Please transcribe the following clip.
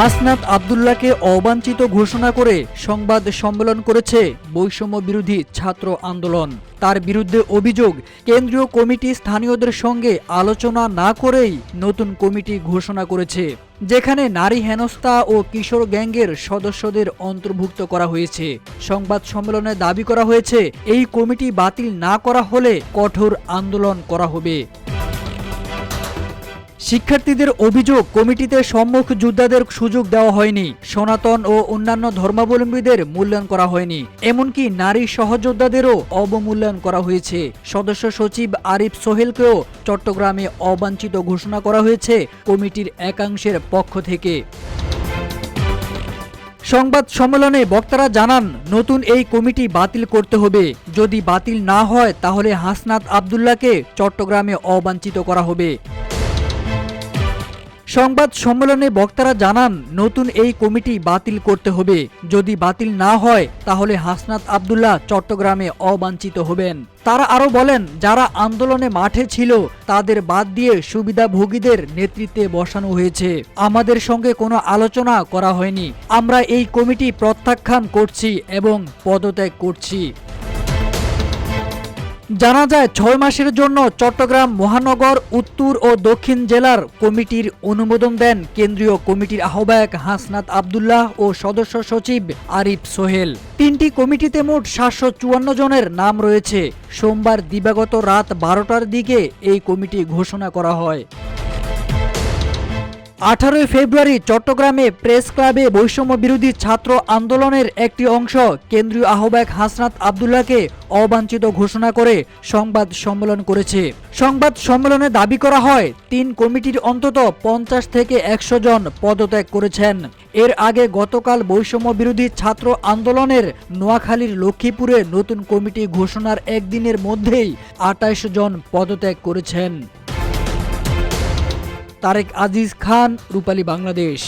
হাসনাত আব্দুল্লাহকে অবাঞ্ছিত ঘোষণা করে সংবাদ সম্মেলন করেছে বৈষম্য বিরোধী ছাত্র আন্দোলন। তার বিরুদ্ধে অভিযোগ, কেন্দ্রীয় কমিটি স্থানীয়দের সঙ্গে আলোচনা না করেই নতুন কমিটি ঘোষণা করেছে, যেখানে নারী হেনস্থা ও কিশোর গ্যাংয়ের সদস্যদের অন্তর্ভুক্ত করা হয়েছে। সংবাদ সম্মেলনে দাবি করা হয়েছে, এই কমিটি বাতিল না করা হলে কঠোর আন্দোলন করা হবে। শিক্ষার্থীদের অভিযোগ, কমিটিতে সম্মুখ যোদ্ধাদের সুযোগ দেওয়া হয়নি, সনাতন ও অন্যান্য ধর্মাবলম্বীদের মূল্যায়ন করা হয়নি, এমনকি নারী সহযোদ্ধাদেরও অবমূল্যায়ন করা হয়েছে। সদস্য সচিব আরিফ সোহেলকেও চট্টগ্রামে অবাঞ্ছিত ঘোষণা করা হয়েছে কমিটির একাংশের পক্ষ থেকে। সংবাদ সম্মেলনে বক্তারা জানান, নতুন এই কমিটি বাতিল করতে হবে। যদি বাতিল না হয় তাহলে হাসনাত আব্দুল্লাহকে চট্টগ্রামে অবাঞ্ছিত করা হবে। সংবাদ সম্মেলনে বক্তারা জানান, নতুন এই কমিটি বাতিল করতে হবে। যদি বাতিল না হয় তাহলে হাসনাত আব্দুল্লাহ চট্টগ্রামে অবাঞ্ছিত হবেন। তারা আরও বলেন, যারা আন্দোলনে মাঠে ছিল তাদের বাদ দিয়ে সুবিধাভোগীদের নেতৃত্বে বসানো হয়েছে। আমাদের সঙ্গে কোনো আলোচনা করা হয়নি। আমরা এই কমিটি প্রত্যাখ্যান করছি এবং পদত্যাগ করছি। জানা যায়, 6 মাসের জন্য চট্টগ্রাম মহানগর উত্তর ও দক্ষিণ জেলার কমিটির অনুমোদন দেন কেন্দ্রীয় কমিটির আহ্বায়ক হাসনাত আব্দুল্লাহ ও সদস্য সচিব আরিফ সোহেল। 3টি কমিটিতে মোট 754 জনের নাম রয়েছে। সোমবার দিবাগত রাত 12টার দিকে এই কমিটি ঘোষণা করা হয়। 18 ফেব্রুয়ারি চট্টগ্রামে প্রেস ক্লাবে বৈষম্য বিরোধী ছাত্র আন্দোলনের একটি অংশ কেন্দ্রীয় আহ্বায়ক হাসনাত আব্দুল্লাহকে অবাঞ্ছিত ঘোষণা করে সংবাদ সম্মেলন করেছে। সংবাদ সম্মেলনে দাবি করা হয়, 3 কমিটির অন্তত 50 থেকে 100 জন পদত্যাগ করেছেন। এর আগে গতকাল বৈষম্য বিরোধী ছাত্র আন্দোলনের নোয়াখালীর লক্ষ্মীপুরে নতুন কমিটি ঘোষণার একদিনের মধ্যেই 28 জন পদত্যাগ করেছেন। তারেক আজিজ খান, রূপালী বাংলাদেশ।